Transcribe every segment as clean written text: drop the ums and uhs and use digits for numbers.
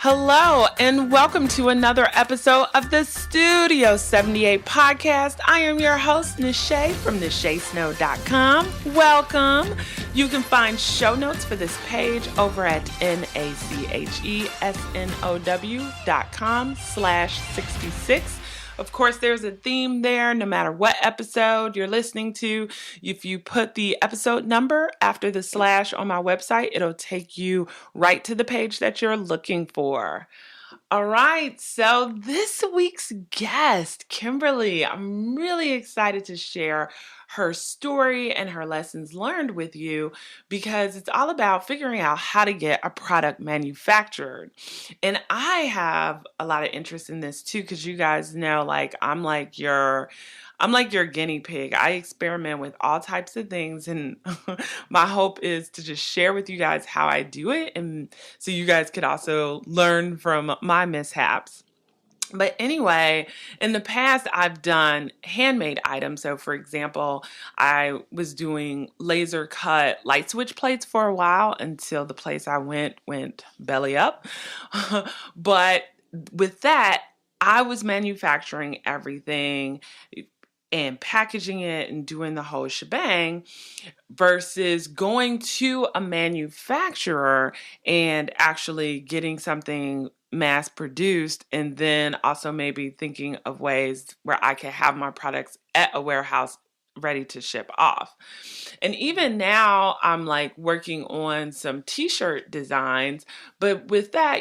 Hello, and welcome to another episode of the Studio 78 podcast. I am your host, Nishay from NishaySnow.com. Welcome. You can find show notes for this page over at NACHESNOW.com/66. Of course, there's a theme there no matter what episode you're listening to. If you put the episode number after the slash on my website, it'll take you right to the page that you're looking for. All right, so this week's guest, Kimberly, I'm really excited to share her story and her lessons learned with you because it's all about figuring out how to get a product manufactured. And I have a lot of interest in this too because you guys know, I'm like your guinea pig. I experiment with all types of things, and my hope is to just share with you guys how I do it, and so you guys could also learn from my mishaps. But anyway, in the past, I've done handmade items. So for example, I was doing laser cut light switch plates for a while until the place I went belly up. But with that, I was manufacturing everything and packaging it and doing the whole shebang versus going to a manufacturer and actually getting something mass produced, and then also maybe thinking of ways where I can have my products at a warehouse ready to ship off. And even now I'm working on some t-shirt designs, but with that,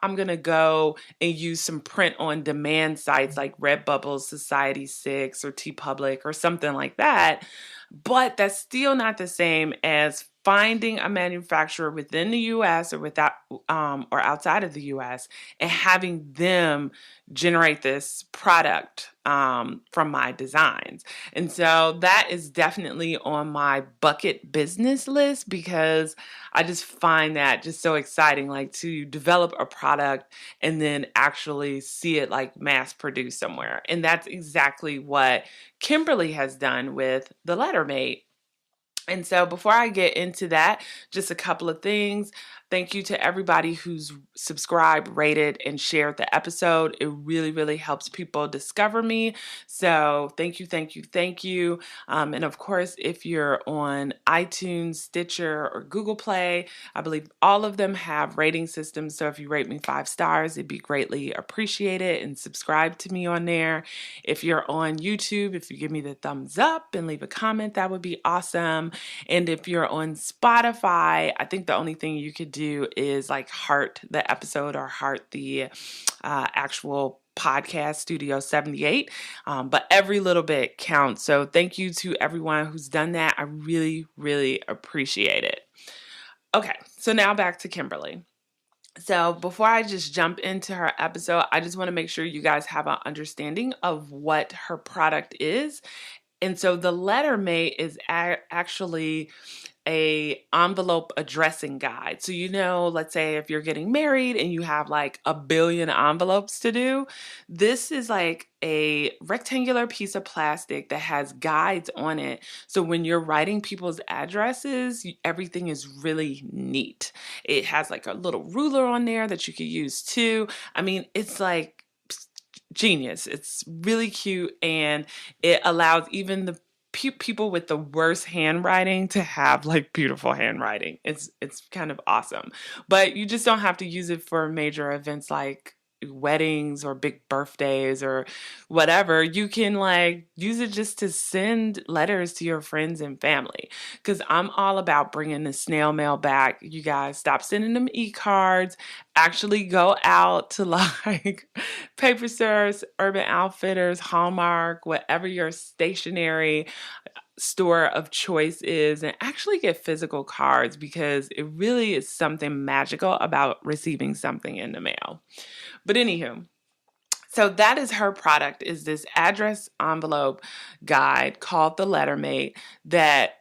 I'm going to go and use some print on demand sites like Redbubble, Society6 or TeePublic or something like that. But that's still not the same as finding a manufacturer within the U.S. or or outside of the U.S. and having them generate this product from my designs. And so that is definitely on my bucket business list because I just find that just so exciting, to develop a product and then actually see it mass produced somewhere. And that's exactly what Kimberly has done with the Lettermate. And so before I get into that, just a couple of things. Thank you to everybody who's subscribed, rated, and shared the episode. It really, really helps people discover me. So thank you, thank you, thank you. And of course, if you're on iTunes, Stitcher, or Google Play, I believe all of them have rating systems. So if you rate me 5 stars, it'd be greatly appreciated, and subscribe to me on there. If you're on YouTube, if you give me the thumbs up and leave a comment, that would be awesome. And if you're on Spotify, I think the only thing you could do is heart the episode or heart the actual podcast Studio 78. But every little bit counts. So thank you to everyone who's done that. I really, really appreciate it. Okay, so now back to Kimberly. So before I just jump into her episode, I just want to make sure you guys have an understanding of what her product is. And so the Lettermate is actually a envelope addressing guide. So, let's say if you're getting married and you have a billion envelopes to do, this is a rectangular piece of plastic that has guides on it. So when you're writing people's addresses, everything is really neat. It has a little ruler on there that you could use too. I mean, it's genius. It's really cute, and it allows even the people with the worst handwriting to have beautiful handwriting. It's kind of awesome. But you just don't have to use it for major events like weddings or big birthdays or whatever. You can use it just to send letters to your friends and family, because I'm all about bringing the snail mail back. You guys stop sending them e-cards. Actually go out to Paper Source, Urban Outfitters, Hallmark, whatever your stationery store of choice is, and actually get physical cards, because it really is something magical about receiving something in the mail. But anywho, so that is her product, is this address envelope guide called the Lettermate that,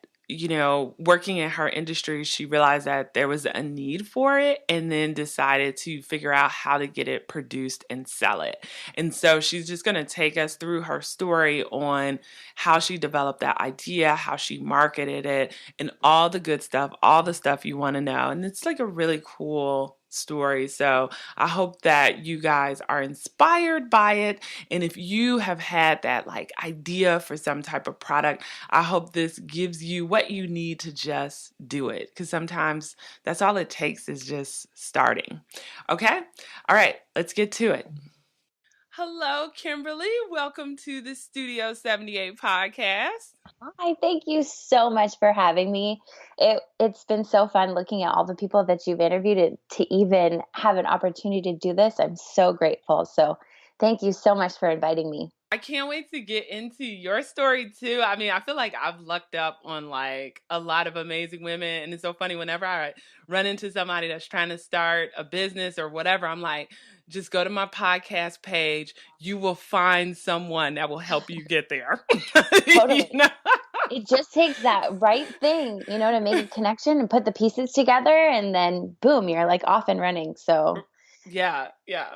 working in her industry, she realized that there was a need for it, and then decided to figure out how to get it produced and sell it. And so she's just going to take us through her story on how she developed that idea, how she marketed it, and all the good stuff, all the stuff you want to know. And it's a really cool story. So I hope that you guys are inspired by it. And if you have had that like idea for some type of product, I hope this gives you what you need to just do it. Because sometimes that's all it takes is just starting. Okay? All right, let's get to it. Hello, Kimberly. Welcome to the Studio 78 podcast. Hi, thank you so much for having me. It's been so fun looking at all the people that you've interviewed to even have an opportunity to do this. I'm so grateful. So thank you so much for inviting me. I can't wait to get into your story too. I mean, I feel like I've lucked up on like a lot of amazing women. And it's so funny whenever I run into somebody that's trying to start a business or whatever, I'm like, just go to my podcast page. You will find someone that will help you get there. Totally. You know? It just takes that right thing, to make a connection and put the pieces together, and then boom, you're like off and running. So Yeah, yeah.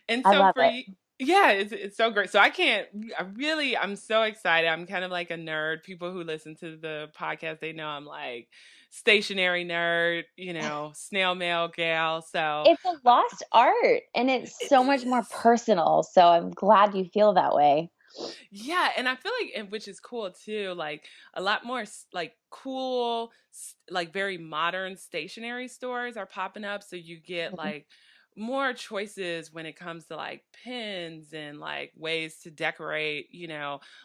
And I so love for it. you, yeah, it's so great. So I'm so excited. I'm kind of like a nerd. People who listen to the podcast, they know I'm like stationery nerd, snail mail gal. So It's a lost art and it's it so much more is. personal. So I'm glad you feel that way. Yeah, and I feel like, and which is cool too, like a lot more like cool, like very modern stationery stores are popping up. So you get Mhm. like more choices when it comes to like pins and like ways to decorate,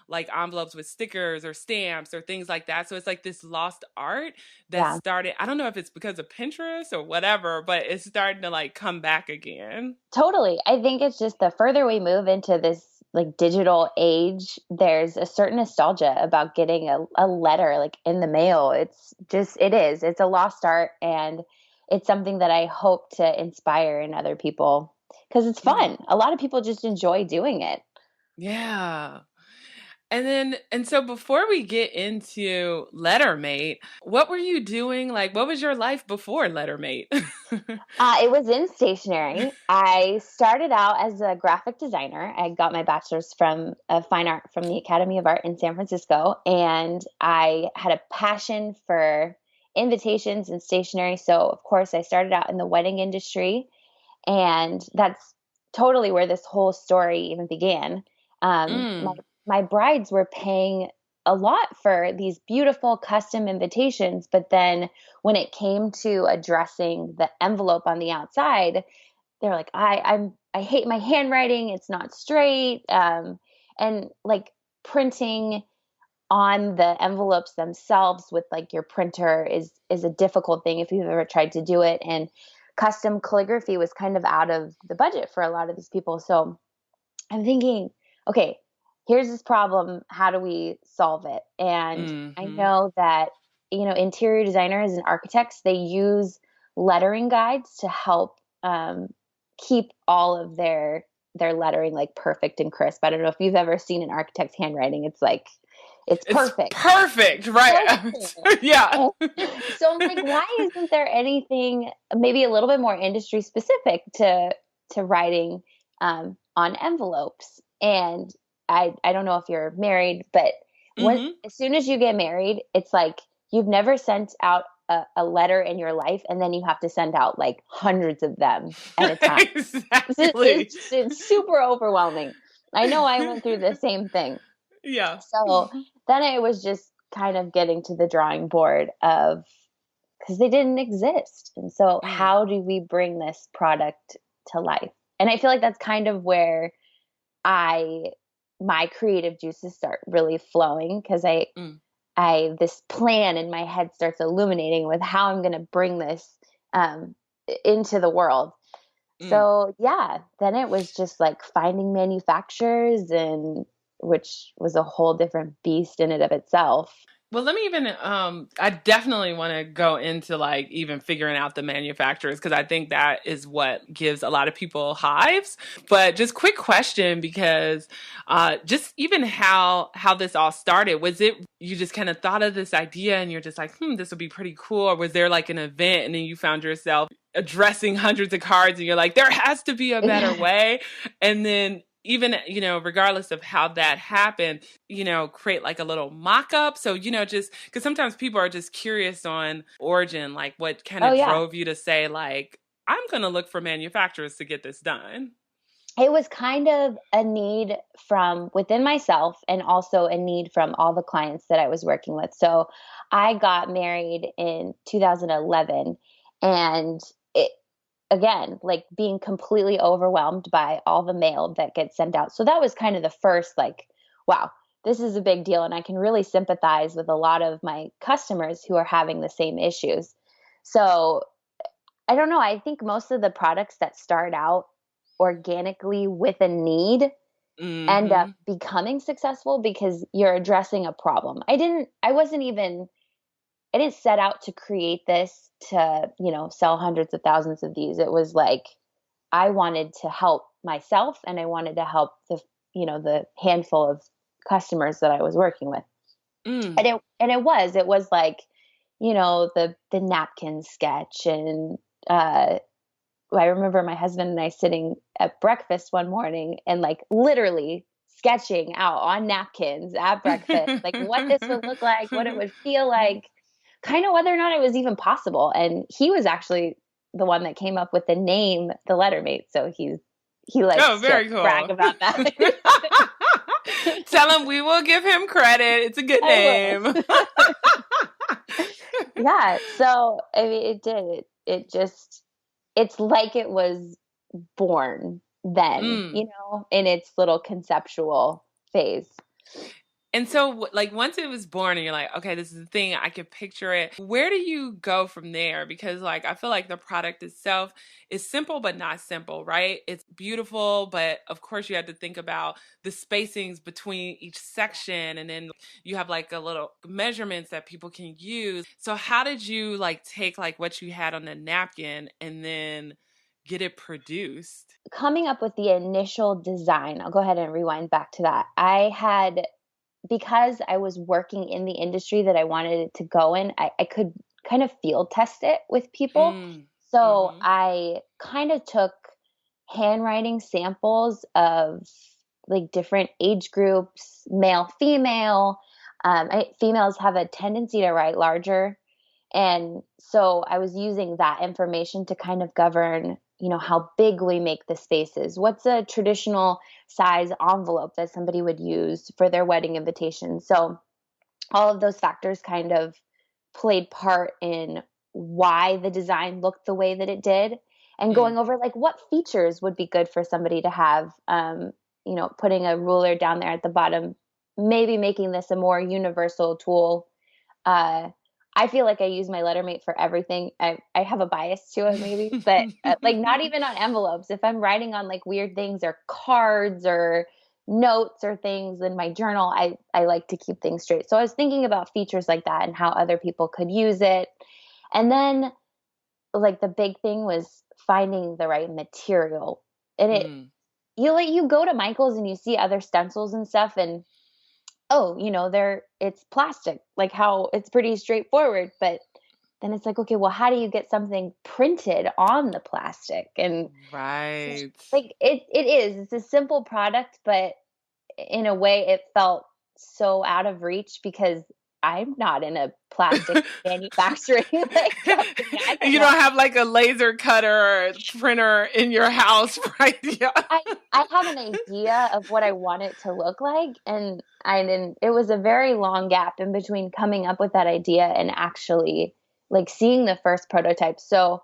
like envelopes with stickers or stamps or things like that. So it's like this lost art that Yeah. started, I don't know if it's because of Pinterest or whatever, but it's starting to like come back again. Totally. I think it's just the further we move into this like digital age, there's a certain nostalgia about getting a letter like in the mail. It's a lost art, and it's something that I hope to inspire in other people because it's Yeah. fun. A lot of people just enjoy doing it. Yeah. And so before we get into Lettermate, what were you doing? Like, what was your life before Lettermate? It was in stationery. I started out as a graphic designer. I got my bachelor's from fine art from the Academy of Art in San Francisco, and I had a passion for invitations and stationery. So, of course, I started out in the wedding industry, and that's totally where this whole story even began. My Mm. my brides were paying a lot for these beautiful custom invitations, but then when it came to addressing the envelope on the outside, they're like, I hate my handwriting; it's not straight, and like printing on the envelopes themselves with like your printer is a difficult thing if you've ever tried to do it, and custom calligraphy was kind of out of the budget for a lot of these people. So I'm thinking, okay, here's this problem, how do we solve it? And I Hmm. know that interior designers and architects, they use lettering guides to help keep all of their lettering like perfect and crisp. I don't know if you've ever seen an architect's handwriting. It's like it's It's perfect. perfect, right? Perfect. Yeah. And so I'm like, why isn't there anything maybe a little bit more industry specific to writing on envelopes? And I don't know if you're married, but Hmm. as soon as you get married, it's like you've never sent out a letter in your life, and then you have to send out like hundreds of them at a time. Exactly. It's super overwhelming. I know I went through the same thing. Yeah. So then it was just kind of getting to the drawing board of because they didn't exist. And so Mm. how do we bring this product to life? And I feel like that's kind of where I my creative juices start really flowing because Mm. I this plan in my head starts illuminating with how I'm going to bring this um, into the world. Mm. So yeah, then it was just like finding manufacturers, and which was a whole different beast in and of itself. Well, let me even I definitely want to go into like even figuring out the manufacturers because I think that is what gives a lot of people hives. But just quick question because just even how this all started, was it you just kind of thought of this idea and you're just like, this would be pretty cool, or was there like an event and then you found yourself addressing hundreds of cards and you're like, there has to be a better way, and then even, regardless of how that happened, create like a little mock up. So, just because sometimes people are just curious on origin, like what kind Oh of yeah. drove you to say, like, I'm going to look for manufacturers to get this done. It was kind of a need from within myself and also a need from all the clients that I was working with. So I got married in 2011 and it, again, like being completely overwhelmed by all the mail that gets sent out. So that was kind of the first, like, wow, this is a big deal. And I can really sympathize with a lot of my customers who are having the same issues. So I don't know. I think most of the products that start out organically with a need end up Mm-hmm. becoming successful because you're addressing a problem. I didn't set out to create this to, sell hundreds of thousands of these. It was like I wanted to help myself and I wanted to help the handful of customers that I was working with. Mm. And it was like, the napkin sketch and I remember my husband and I sitting at breakfast one morning and like literally sketching out on napkins at breakfast, like what this would look like, what it would feel like, kind of whether or not it was even possible. And he was actually the one that came up with the name, the Lettermate. So he Oh, likes to very brag cool. about that. Tell him we will give him credit. It's a good I name. will. Yeah. So I mean, it did. It just, it's like it was born then, Mm. in its little conceptual phase. And so, like, once it was born, and you're like, okay, this is the thing, I can picture it. Where do you go from there? Because, like, I feel like the product itself is simple, but not simple, right? It's beautiful, but of course, you have to think about the spacings between each section. And then you have like a little measurements that people can use. So, how did you like take like what you had on the napkin and then get it produced? Coming up with the initial design, I'll go ahead and rewind back to that. Because I was working in the industry that I wanted it to go in, I could kind of field test it with people. Mm. So Mm-hmm. I kind of took handwriting samples of like different age groups, male, female. Females have a tendency to write larger. And so I was using that information to kind of govern, how big we make the spaces. What's a traditional size envelope that somebody would use for their wedding invitation? So all of those factors kind of played part in why the design looked the way that it did and Mm. going over like what features would be good for somebody to have, putting a ruler down there at the bottom, maybe making this a more universal tool. uh, I feel like I use my Lettermate for everything. I have a bias to it maybe, but like not even on envelopes. If I'm writing on like weird things or cards or notes or things in my journal, I like to keep things straight. So I was thinking about features like that and how other people could use it. And then like the big thing was finding the right material. And Mm. you go to Michael's and you see other stencils and stuff and oh, it's plastic, like how it's pretty straightforward. But then it's like, okay, well, how do you get something printed on the plastic? And so, Right. like it's a simple product, but in a way it felt so out of reach because I'm not in a plastic manufacturing like company. I don't You know. don't have like a laser cutter or printer in your house, right? Yeah. I I have an idea of what I want it to look like, and I didn't. It was a very long gap in between coming up with that idea and actually like seeing the first prototype. So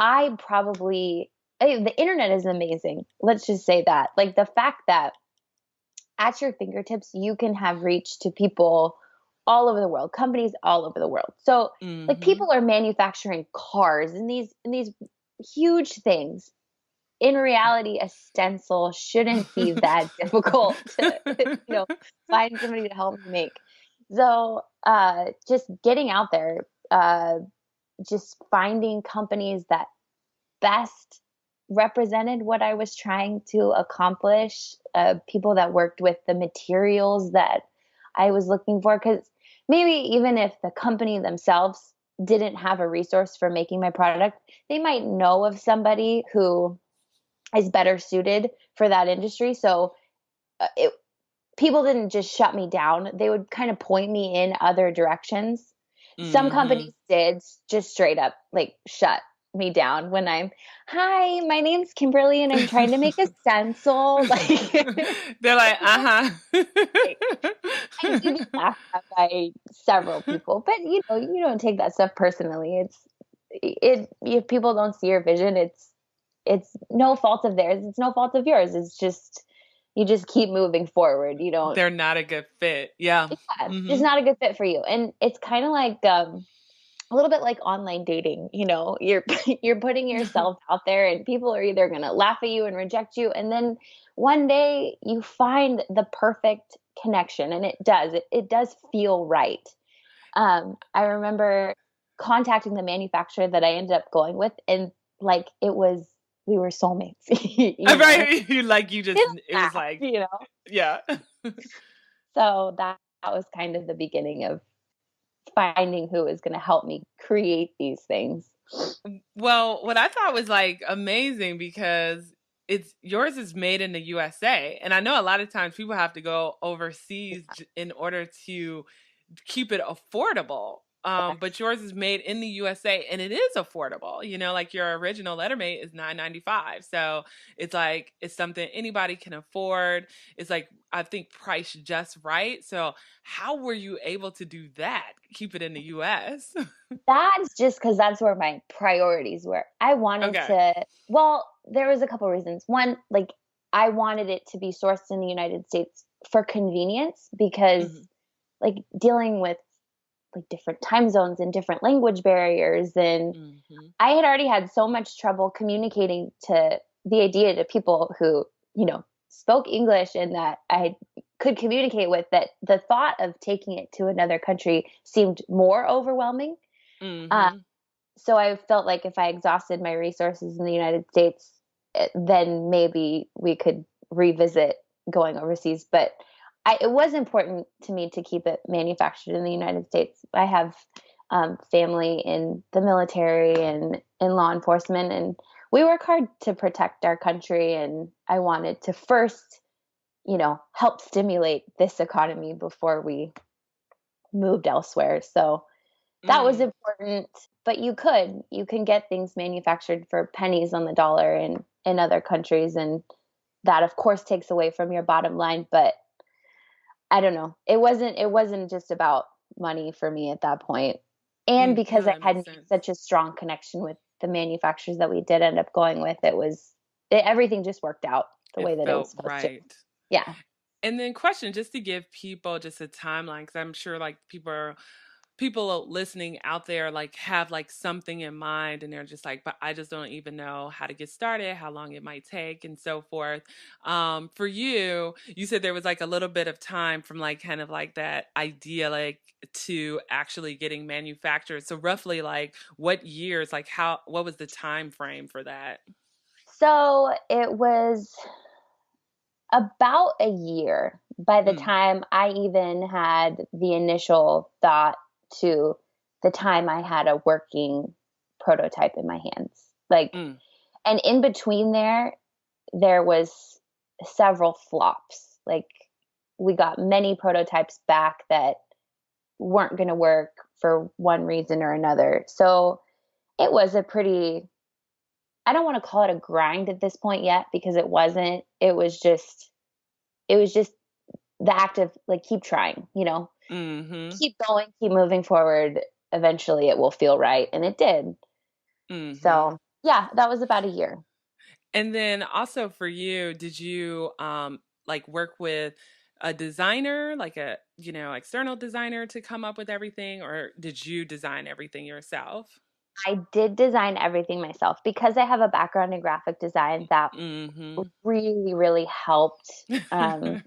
the internet is amazing. Let's just say that. Like the fact that at your fingertips you can have reach to people all over the world, companies all over the world. So like Hmm. people are manufacturing cars and these huge things. In reality, a stencil shouldn't be that difficult to, find somebody to help me make. So, just getting out there, just finding companies that best represented what I was trying to accomplish, people that worked with the materials that I was looking for. Because maybe even if the company themselves didn't have a resource for making my product, they might know of somebody who is better suited for that industry. So it, people didn't just shut me down. They would kind of point me in other directions. Some Mm-hmm. companies did just straight up like shut me down when I'm, hi, my name's Kimberly and I'm trying to make a stencil. Like, They're like, uh-huh. I did get laughed at by several people, but you don't take that stuff personally. If people don't see your vision, it's no fault of theirs. It's no fault of yours. It's just you just keep moving forward. You don't, They're not a good fit. Yeah. yeah, Mm-hmm. just not a good fit for you. And it's kind of like a little bit like online dating. You're you're putting yourself out there, and people are either gonna laugh at you and reject you, and then one day you find the perfect connection, and it does feel right. I remember contacting the manufacturer that I ended up going with, and like we were soulmates, Right. You just, Didn't it was laugh, like, you know. yeah. So that was kind of the beginning of finding who was going to help me create these things. Well, what I thought was like amazing because it's yours is made in the USA. And I know a lot of times people have to go overseas in order to keep it affordable. But yours is made in the USA and it is affordable. Like your original Lettermate is $9.95. So it's like it's something anybody can afford. It's like I think priced just right. So how were you able to do that? Keep it in the US? That's just because that's where my priorities were. I wanted Okay. to, well, there was a couple reasons. One, like I wanted it to be sourced in the United States for convenience because Hmm. like dealing with like different time zones and different language barriers, and Hmm. I had already had so much trouble communicating to the idea to people who, spoke English and that I could communicate with, that the thought of taking it to another country seemed more overwhelming. Uh, Hmm. so I felt like if I exhausted my resources in the United States, then maybe we could revisit going overseas. But it was important to me to keep it manufactured in the United States. I have family in the military and in law enforcement, and we work hard to protect our country. And I wanted to first, help stimulate this economy before we moved elsewhere. So that was Mm. important. But you can get things manufactured for pennies on the dollar in other countries, and that of course takes away from your bottom line. But I don't know, it wasn't just about money for me at that point. And No, because I that had makes made sense. such a strong connection with the manufacturers that we did end up going with, everything just worked out the It way that it was felt supposed to. right. Yeah. And then question just to give people just a timeline because I'm sure like people listening out there like have like something in mind and they're just like but I just don't even know how to get started, how long it might take and so forth. For you said there was like a little bit of time from like kind of like that idea like to actually getting manufactured, so roughly like what years, like what was the time frame for that? So it was about a year by the Mm, time I even had the initial thought to the time I had a working prototype in my hands. Like, mm, and in between there was several flops. Like, we got many prototypes back that weren't going to work for one reason or another. So it was a pretty, I don't want to call it a grind at this point yet because it wasn't. It was just the act of like keep trying, mm-hmm, keep going, keep moving forward. Eventually it will feel right. And it did. mm-hmm. So yeah, that was about a year. And then also for you, did you like work with a designer, like a, external designer to come up with everything, or did you design everything yourself? I did design everything myself because I have a background in graphic design. That Mhm. really, really helped. Um,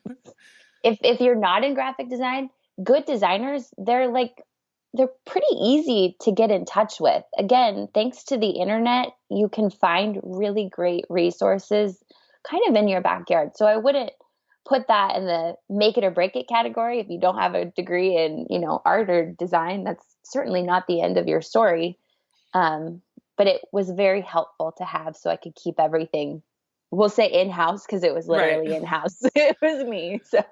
if you're not in graphic design, good designers, they're pretty easy to get in touch with. Again, thanks to the internet, you can find really great resources kind of in your backyard. So I wouldn't put that in the make it or break it category. If you don't have a degree in, art or design, that's certainly not the end of your story. Um, but it was very helpful to have so I could keep everything we'll say in-house because it was Right. literally in-house. It was me. So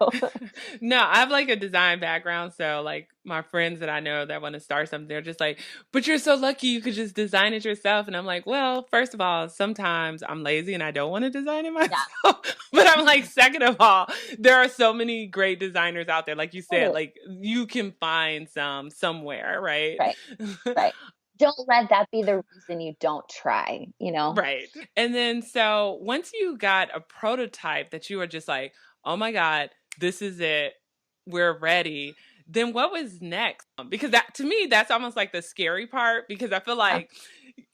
No, I have like a design background, so like my friends that I know that want to start something, they're just like, "But you're so lucky you could just design it yourself." And I'm like, "Well, first of all, sometimes I'm lazy and I don't want to design it myself." yeah, But I'm like, second of all, there are so many great designers out there. Like you said, totally. like you can find some somewhere, right? Right. Right. Don't let that be the reason you don't try, you know? Right. And then so once you got a prototype that you were just like, "Oh my God, this is it. We're ready." Then what was next? Because that to me that's almost like the scary part because I feel Yeah. like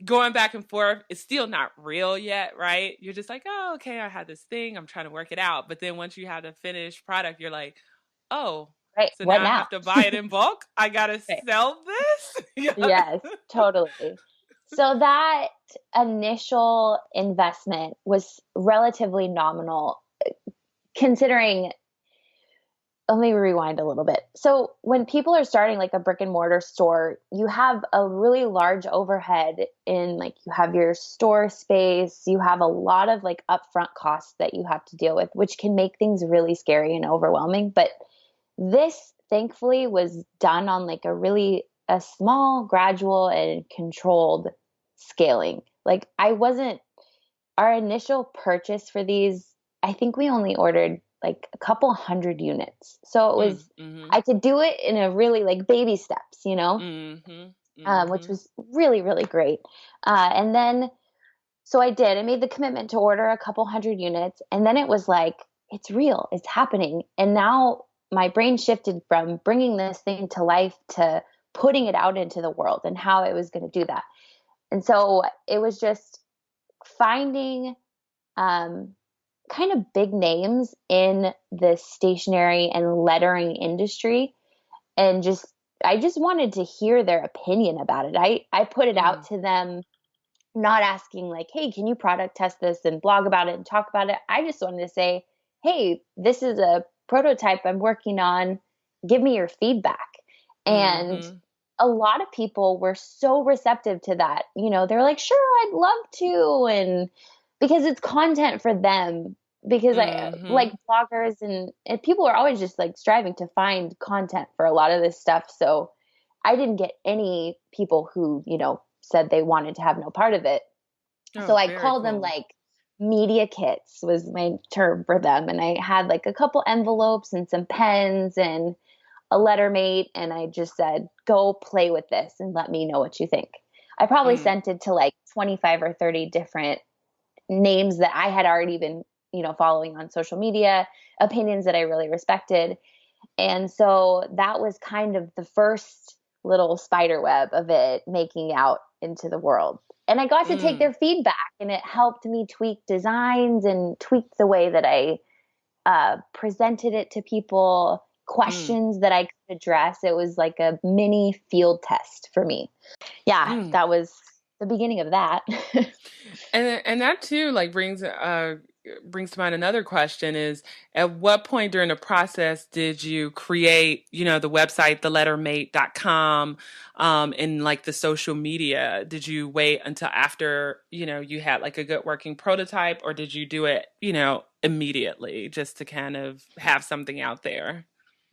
going back and forth is still not real yet, right? You're just like, "Oh, okay, I had this thing. I'm trying to work it out." But then once you have the finished product, you're like, "Oh, Right. so What now I now? have to buy it in bulk? I got to Right. sell this?" Yeah. Yes, totally. So that initial investment was relatively nominal considering. Let me rewind a little bit. So when people are starting like a brick and mortar store, you have a really large overhead in like you have your store space, you have a lot of like upfront costs that you have to deal with, which can make things really scary and overwhelming. But this thankfully was done on like a small, gradual and controlled scaling. Like I wasn't our initial purchase for these, I think we only ordered like a couple hundred units. So it was, Mm-hmm. I could do it in a really like baby steps, Mm-hmm. which Mm-hmm. was really, really great. And then, so I did, I made the commitment to order a couple hundred units. And then it was like, it's real, it's happening. And now my brain shifted from bringing this thing to life to putting it out into the world and how I was going to do that. And so it was just finding um, kind of big names in the stationery and lettering industry and just I just wanted to hear their opinion about it. I put it Mm. out to them not asking like, "Hey, can you product test this and blog about it and talk about it?" I just wanted to say, "Hey, this is a prototype I'm working on. Give me your feedback." And Mm-hmm. a lot of people were so receptive to that. They're like, "Sure, I'd love to." And because it's content for them, because I Mm-hmm. like bloggers and people are always just like striving to find content for a lot of this stuff. So I didn't get any people who, said they wanted to have no part of it. So Oh, I very called them cool. like media kits was my term for them. And I had like a couple envelopes and some pens and a Lettermate. And I just said, go play with this and let me know what you think. I probably Mm. sent it to like 25 or 30 different names that I had already been, following on social media, opinions that I really respected. And so that was kind of the first little spider web of it making out into the world. And I got to take Mm. their feedback and it helped me tweak designs and tweak the way that I presented it to people, Mm. questions that I could address. It was like a mini field test for me. Yeah, Mm. that was the beginning of that. And that too like brings to mind another question is at what point during the process did you create, the website, thelettermate.com, and like the social media? Did you wait until after, you had like a good working prototype or did you do it, immediately just to kind of have something out there?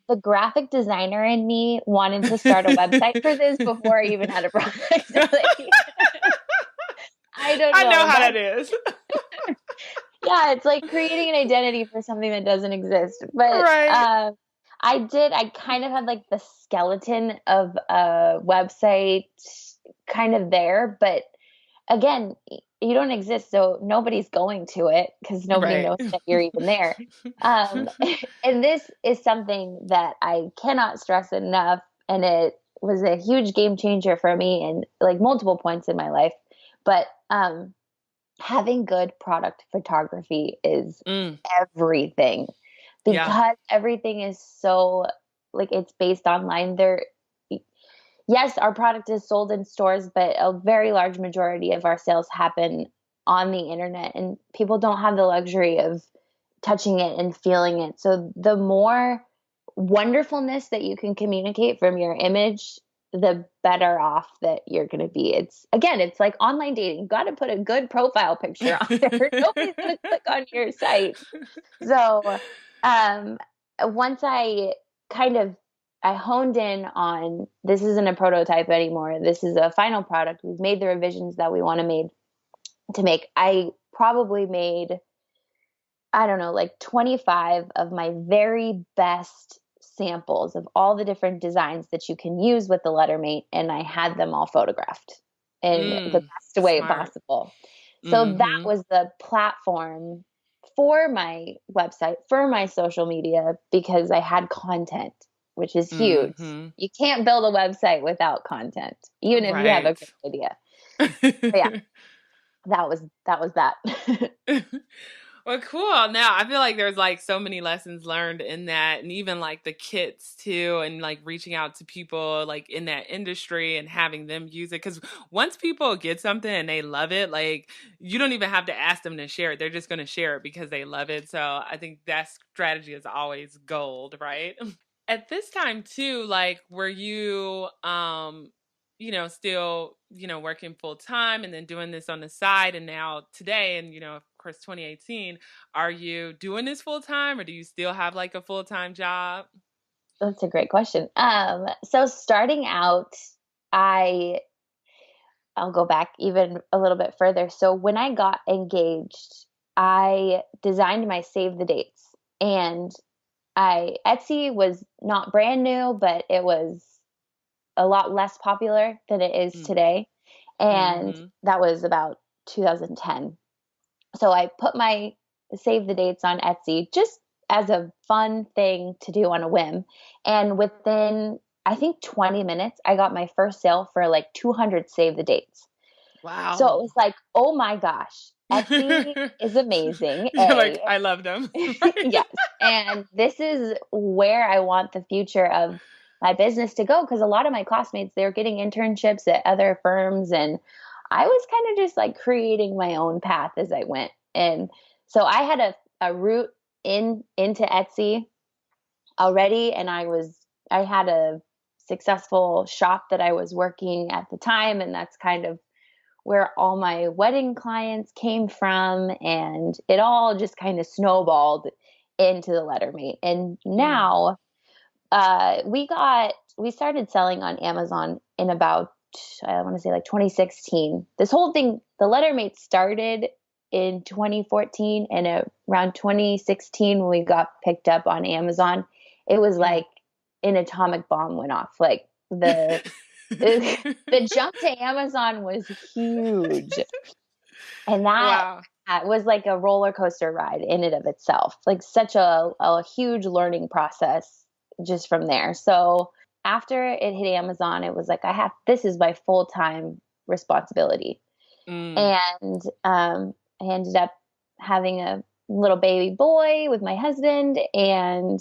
The graphic designer in me wanted to start a website for this before I even had a product. Like, I don't I know know. how that is. Yeah, it's like creating an identity for something that doesn't exist. But Right. I kind of had like the skeleton of a website kind of there. But again, you don't exist. So nobody's going to it because nobody Right. knows that you're even there. Um, and this is something that I cannot stress enough. And it was a huge game changer for me in like multiple points in my life. But having good product photography is Mm, everything yeah. because everything is so like it's based online. Yes, our product is sold in stores, but a very large majority of our sales happen on the internet and people don't have the luxury of touching it and feeling it. So the more wonderfulness that you can communicate from your image the better off that you're going to be. It's like online dating. You got to put a good profile picture on there. Nobody's going to click on your site. So, um, once kind of, I honed in on this isn't a prototype anymore. This is a final product. We've made the revisions that we want to make. I probably made, I don't know, like 25 of my very best samples of all the different designs that you can use with the Lettermate, and I had them all photographed in the best way Smart. possible. So that was the platform for my website, for my social media, because I had content, which is huge. You can't build a website without content, even if you have a great idea. But yeah, that was that. Well, cool. Now I feel like there's like so many lessons learned in that, and even like the kits too, and like reaching out to people like in that industry and having them use it. Because once people get something and they love it, like you don't even have to ask them to share it. They're just going to share it because they love it. So I think that strategy is always gold, right? At this time too, like were you still, working full time and then doing this on the side, and now today and of course 2018, are you doing this full time or do you still have like a full-time job? That's a great question. So starting out, I I'll go back even a little bit further. So when I got engaged, I designed my save the dates, and Etsy was not brand new, but it was a lot less popular than it is today. And that was about 2010. So I put my save the dates on Etsy just as a fun thing to do on a whim. And within, I think 20 minutes, I got my first sale for like 200 save the dates. Wow. So it was like, oh my gosh, Etsy is amazing. You're like, I love them. Yes. And this is where I want the future of my business to go, because a lot of my classmates, they're getting internships at other firms, and I was kind of just like creating my own path as I went. And so I had a route into Etsy already, and I had a successful shop that I was working at the time, and that's kind of where all my wedding clients came from, and it all just kind of snowballed into the Lettermate. And now we started selling on Amazon in about, I want to say like 2016. This whole thing, the Lettermate started in 2014, and around 2016 when we got picked up on Amazon, it was like an atomic bomb went off. Like the jump to Amazon was huge. And that was like a roller coaster ride in and of itself, like such a huge learning process just from there. So after it hit Amazon, it was like, this is my full-time responsibility. And I ended up having a little baby boy with my husband, and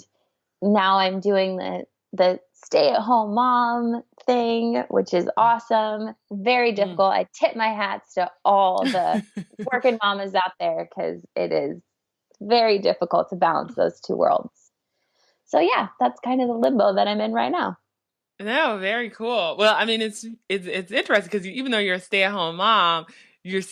now I'm doing the stay-at-home mom thing, which is awesome. Very difficult. I tip my hats to all the working mamas out there, because it is very difficult to balance those two worlds. So yeah, that's kind of the limbo that I'm in right now. No, very cool. Well, I mean, it's interesting because even though you're a stay-at-home mom, you're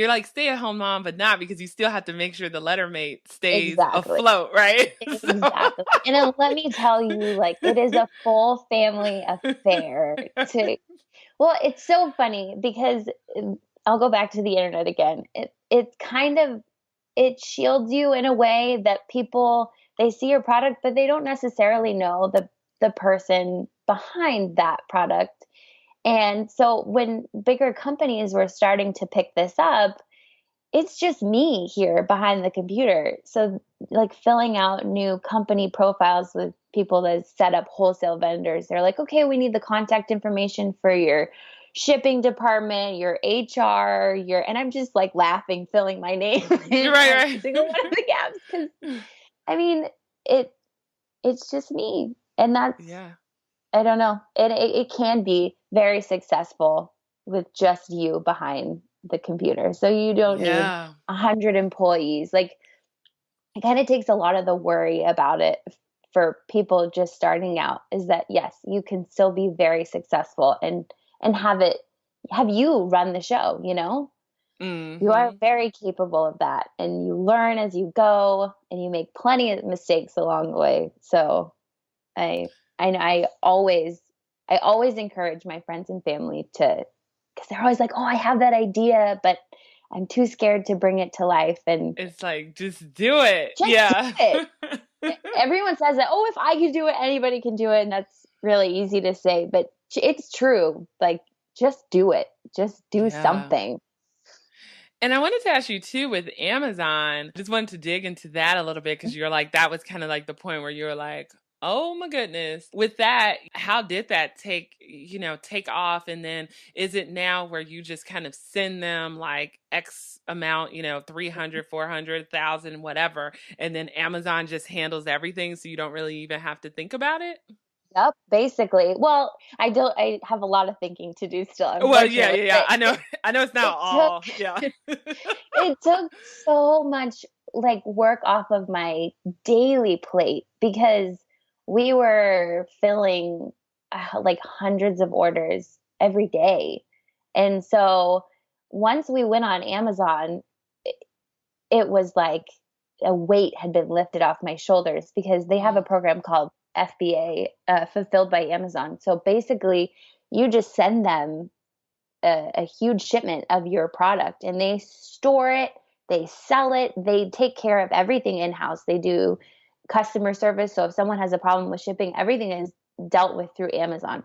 like stay-at-home mom, but not, because you still have to make sure the Lettermate stays afloat, right? Exactly. And then let me tell you, like, it is a full family affair well, it's so funny because I'll go back to the internet again. It kind of, it shields you in a way that people, they see your product, but they don't necessarily know the person behind that product. And so when bigger companies were starting to pick this up, it's just me here behind the computer. So like filling out new company profiles with people that set up wholesale vendors. They're like, okay, we need the contact information for your shipping department, your HR, and I'm just like laughing, filling my name in right. single one of the gaps. Because I mean, it's just me. And that's, I don't know. It can be very successful with just you behind the computer. So you don't need 100 employees. Like, it kind of takes a lot of the worry about it for people just starting out is that yes, you can still be very successful and have you run the show, you know? You are Mm-hmm. very capable of that, and you learn as you go, and you make plenty of mistakes along the way. So I I always encourage my friends and family to, because they're always like, "Oh, I have that idea, but I'm too scared to bring it to life." And It's like, just do it. just do Yeah. it. Everyone says that, "Oh, if I can do it, anybody can do it," and that's really easy to say, but it's true. Like, just do it. Just do Yeah. something. And I wanted to ask you too with Amazon, just wanted to dig into that a little bit because you're like, that was kind of like the point where you were like, oh my goodness. With that, how did that take off? And then is it now where you just kind of send them like X amount, 300, 400,000, whatever, and then Amazon just handles everything so you don't really even have to think about it? Yep, basically. Well, I have a lot of thinking to do still, Well, yeah, unfortunately, yeah, yeah. but I know. I know it's not it took all. Yeah. it took so much like work off of my daily plate because we were filling like hundreds of orders every day. And so once we went on Amazon, it was like a weight had been lifted off my shoulders because they have a Mm. program called FBA, Fulfilled by Amazon. So basically, you just send them a huge shipment of your product and they store it, they sell it, they take care of everything in house. They do customer service. So if someone has a problem with shipping, everything is dealt with through Amazon.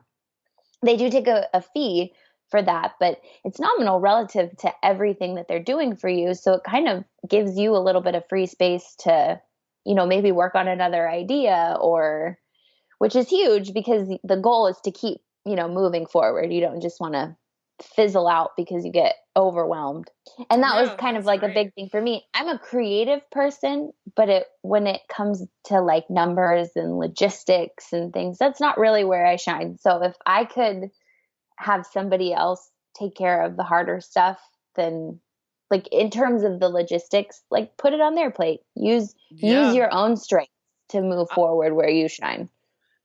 They do take a fee for that, but it's nominal relative to everything that they're doing for you. So it kind of gives you a little bit of free space to, maybe work on another idea, or which is huge because the goal is to keep, moving forward. You don't just want to fizzle out because you get overwhelmed. And that was No, kind of that's like a great. big thing for me. I'm a creative person, but when it comes to like numbers and logistics and things, that's not really where I shine. So if I could have somebody else take care of the harder stuff, then like in terms of the logistics, like put it on their plate. Use Yeah. your own strengths to move forward where you shine.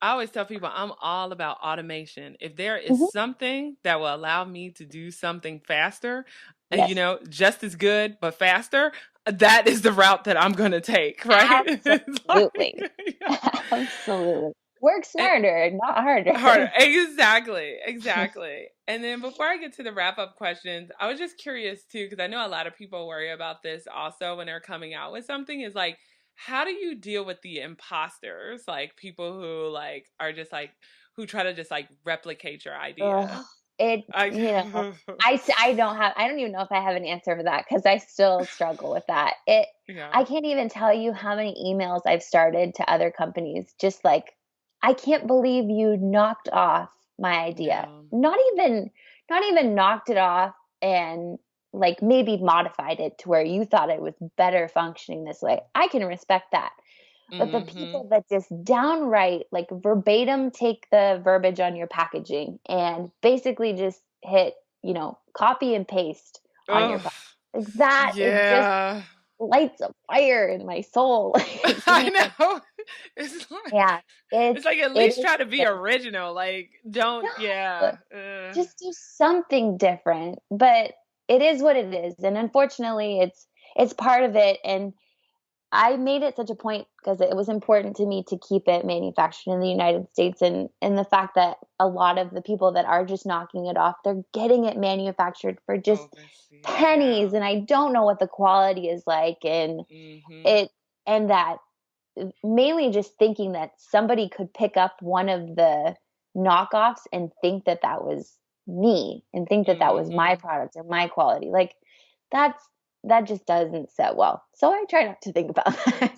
I always tell people I'm all about automation. If there is Hmm. something that will allow me to do something faster, Yes, just as good but faster, that is the route that I'm going to take, right? It's absolutely. yeah. Absolutely. Work And smarter, not harder. harder. Exactly. Exactly. And then before I get to the wrap up questions, I was just curious too, because I know a lot of people worry about this also when they're coming out with something is like, how do you deal with the imposters? Like people who like are just like, who try to just like replicate your Ugh, idea. it, Like, I don't even know if I have an answer for that because I still struggle with that. yeah. I can't even tell you how many emails I've started to other companies, just like, I can't believe you knocked off my idea. Yeah. Not even knocked it off and like maybe modified it to where you thought it was better functioning this way. I can respect that. But the Mm-hmm. people that just downright, like verbatim, take the verbiage on your packaging and basically just hit, copy and paste on your Oh, product. Like that, it just yeah. lights a fire in my soul. Like, I man, know. It's like, yeah, it's like at it least is try to be frustrating. original. Like, don't, No, yeah. just do something different. But it is what it is, and unfortunately, it's part of it. And I made it such a point because it was important to me to keep it manufactured in the United States, and the fact that a lot of the people that are just knocking it off, they're getting it manufactured for just Overseas, yeah. pennies, and I don't know what the quality is like, and Mhm. it and that mainly just thinking that somebody could pick up one of the knockoffs and think that that was me and think that that was my Mhm. product or my quality. Like that's that just doesn't set well. So I try not to think about that.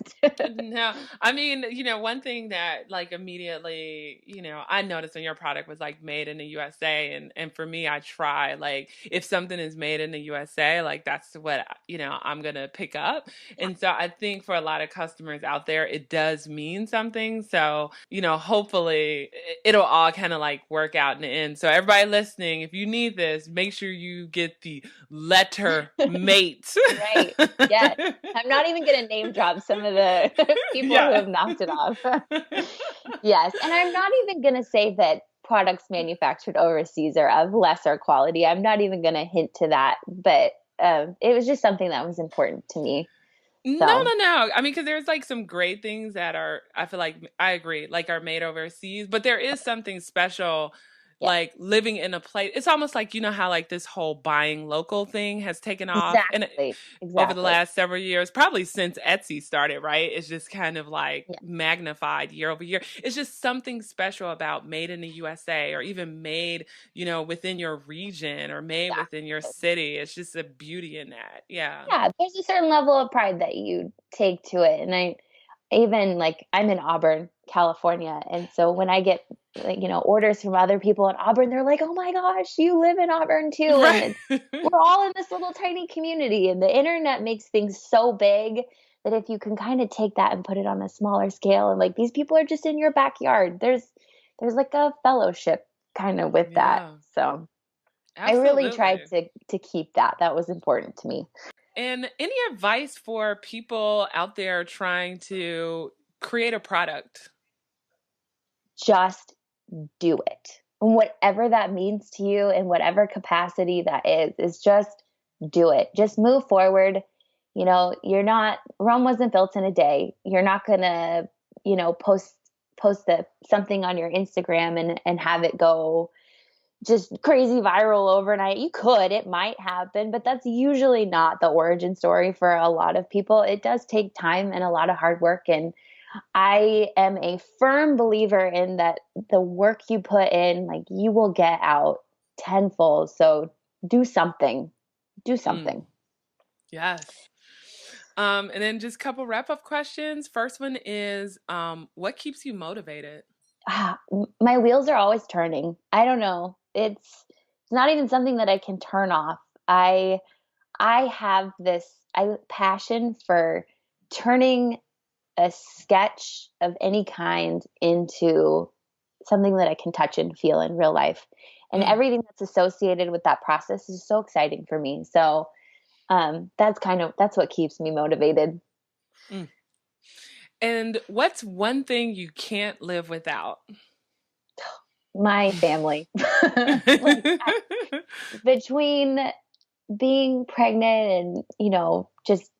No, I mean, one thing that like immediately, I noticed when your product was like made in the USA, and for me, I try like if something is made in the USA, like that's what, I'm gonna pick up. And so I think for a lot of customers out there, it does mean something. So, hopefully it'll all kind of like work out in the end. So everybody listening, if you need this, make sure you get the letter mate. Right. Yes. I'm not even going to name drop some of the people who Yeah. have knocked it off. Yes. And I'm not even going to say that products manufactured overseas are of lesser quality. I'm not even going to hint to that. But it was just something that was important to me. No, So, no, no. I mean, because there's like some great things that are, I feel like, I agree, like are made overseas, but there is something special, yeah, like living in a place. It's almost like, you know, how like this whole buying local thing has taken off. And exactly. over the Exactly. last several years, probably since Etsy started, right? It's just kind of like Yeah, magnified year over year. It's just something special about made in the USA or even made, you know, within your region or made within your exactly. city. It's just a beauty in that. Yeah. Yeah, there's a certain level of pride that you take to it. And I even like I'm in Auburn, California, and so when I get like, orders from other people in Auburn, they're like, "Oh my gosh, you live in Auburn too." And Right. it's we're all in this little tiny community, and the internet makes things so big that if you can kind of take that and put it on a smaller scale and like these people are just in your backyard, there's like a fellowship kind of with that. Yeah. So I really tried Absolutely. to keep that. That was important to me. And any advice for people out there trying to create a product? Just do it. And whatever that means to you in whatever capacity that is just do it. Just move forward. You're not Rome wasn't built in a day. You're not gonna, post something on your Instagram and have it go just crazy viral overnight. You could, it might happen, but that's usually not the origin story for a lot of people. It does take time and a lot of hard work. And I am a firm believer in that the work you put in, like you will get out tenfold. So do something. Do Mm, something. yes. And then just a couple wrap up questions. First one is what keeps you motivated? My wheels are always turning. I don't know. It's not even something that I can turn off. I I have this passion for turning a sketch of any kind into something that I can touch and feel in real life. And Mm, everything that's associated with that process is so exciting for me. So that's what keeps me motivated. mm. And what's one thing you can't live without? My family. Like between being pregnant and, just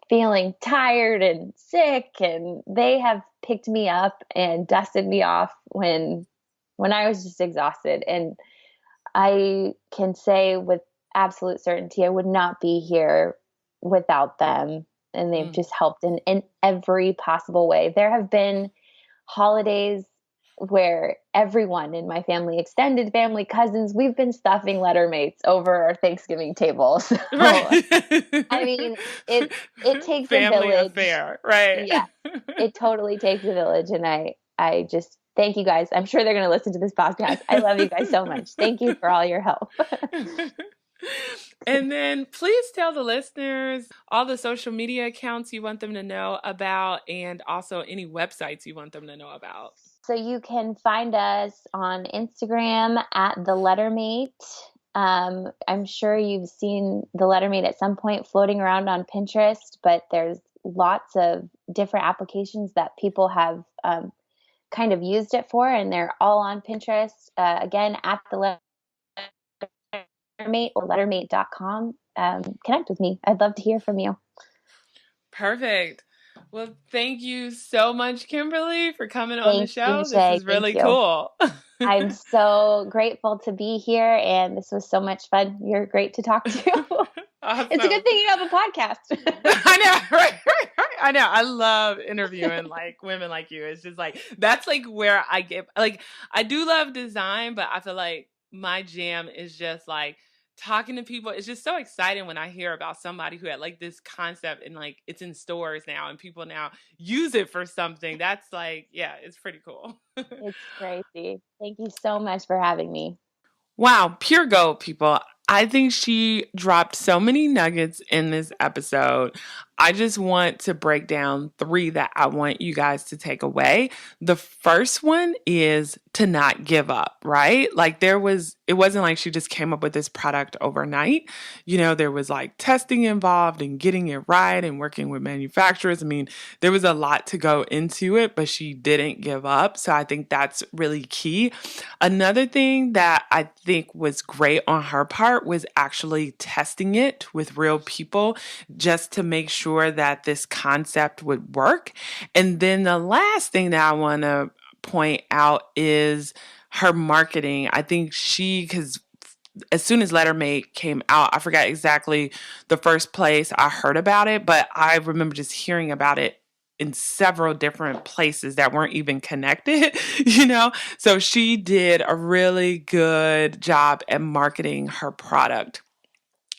feeling tired and sick, and they have picked me up and dusted me off when I was just exhausted. And I can say with absolute certainty I would not be here without them. And they've Mm. just helped in every possible way. There have been holidays where everyone in my family, extended family, cousins, we've been stuffing lettermates over our Thanksgiving table. So, Right. I mean, it takes a Family village. affair, right? Yeah, it totally takes a village. And I just thank you guys. I'm sure they're going to listen to this podcast. I love you guys so much. Thank you for all your help. And then please tell the listeners all the social media accounts you want them to know about and also any websites you want them to know about. So you can find us on Instagram at the Lettermate. I'm sure you've seen the Lettermate at some point floating around on Pinterest, but there's lots of different applications that people have kind of used it for, and they're all on Pinterest. Again, at the Lettermate or lettermate.com. Connect with me. I'd love to hear from you. Perfect. Well, thank you so much, Kimberly, for coming on the Thank you, show. This Shay. is Thank really you. cool. I'm so grateful to be here, and this was so much fun. You're great to talk to. It's a good Awesome. thing you have a podcast. I know, right. I know. I love interviewing like women like you. It's just like that's like where I get like I do love design, but I feel like my jam is just like talking to people. It's just so exciting when I hear about somebody who had like this concept and like it's in stores now and people now use it for something. That's like, yeah, it's pretty cool. It's crazy. Thank you so much for having me. Wow, pure gold, people. I think she dropped so many nuggets in this episode. I just want to break down 3 that I want you guys to take away. The first one is to not give up, right? Like it wasn't like she just came up with this product overnight. There was like testing involved and getting it right and working with manufacturers. I mean, there was a lot to go into it, but she didn't give up. So I think that's really key. Another thing that I think was great on her part was actually testing it with real people just to make sure that this concept would work. And then the last thing that I want to point out is her marketing. I think because as soon as Lettermate came out, I forgot exactly the first place I heard about it, but I remember just hearing about it in several different places that weren't even connected, So she did a really good job at marketing her product.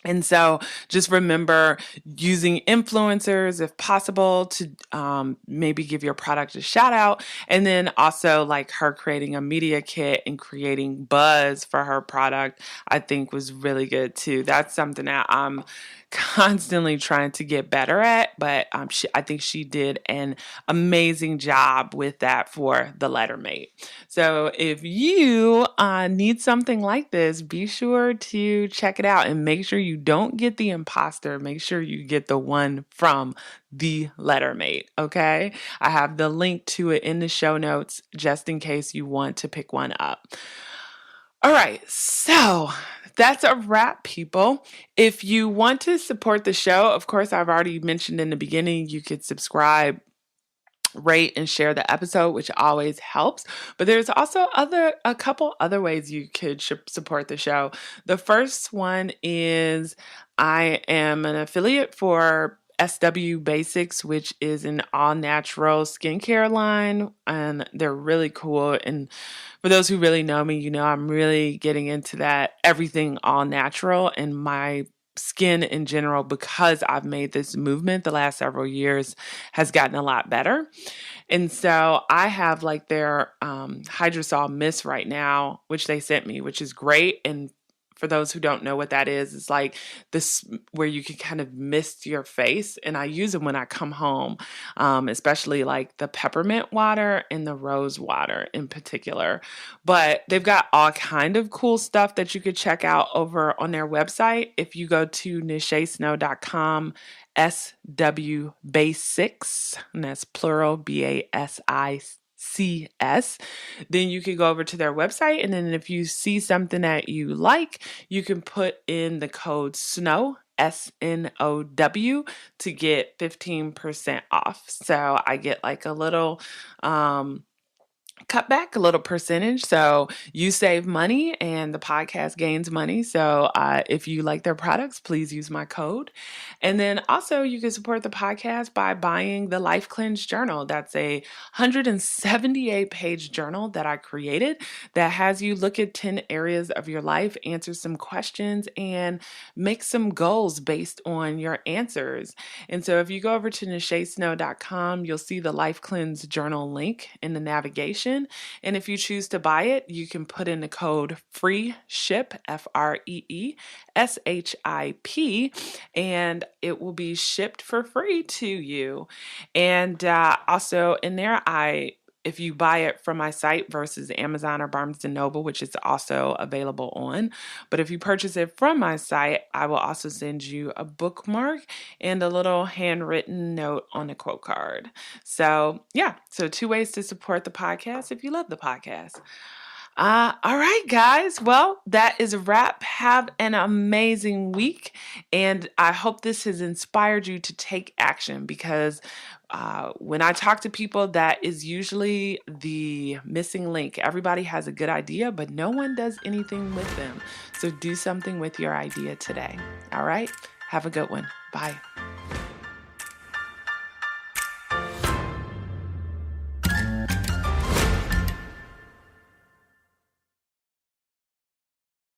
And so just remember using influencers if possible to maybe give your product a shout out. And then also like her creating a media kit and creating buzz for her product, I think was really good too. That's something that I'm constantly trying to get better at, but I think she did an amazing job with that for the Lettermate. So if you need something like this, be sure to check it out and make sure you don't get the imposter. Make sure you get the one from the Lettermate, okay? I have the link to it in the show notes just in case you want to pick one up. All right, so that's a wrap, people. If you want to support the show, of course, I've already mentioned in the beginning, you could subscribe, rate, and share the episode, which always helps. But there's also a couple other ways you could support the show. The first one is I am an affiliate for SW Basics, which is an all-natural skincare line, and they're really cool. And for those who really know me, I'm really getting into that everything all natural, and my skin in general, because I've made this movement the last several years, has gotten a lot better. And so I have like their hydrosol mist right now, which they sent me, which is great. And for those who don't know what that is, it's like this where you can kind of mist your face. And I use them when I come home, especially like the peppermint water and the rose water in particular. But they've got all kind of cool stuff that you could check out over on their website. If you go to nishesnow.com, SW Basics, and that's plural, BASICS, then you can go over to their website, and then if you see something that you like, you can put in the code SNOW, SNOW, to get 15% off. So I get like a little cut back, a little percentage. So you save money and the podcast gains money. So if you like their products, please use my code. And then also you can support the podcast by buying the Life Cleanse Journal. That's a 178-page journal that I created that has you look at 10 areas of your life, answer some questions, and make some goals based on your answers. And so if you go over to nishesnow.com, you'll see the Life Cleanse Journal link in the navigation. And if you choose to buy it, you can put in the code FREESHIP, FREESHIP, and it will be shipped for free to you. And also in there, if you buy it from my site versus Amazon or Barnes & Noble, which is also available on. But if you purchase it from my site, I will also send you a bookmark and a little handwritten note on a quote card. So 2 ways to support the podcast if you love the podcast. All right, guys. Well, that is a wrap. Have an amazing week. And I hope this has inspired you to take action, because when I talk to people, that is usually the missing link. Everybody has a good idea, but no one does anything with them. So do something with your idea today. All right. Have a good one. Bye.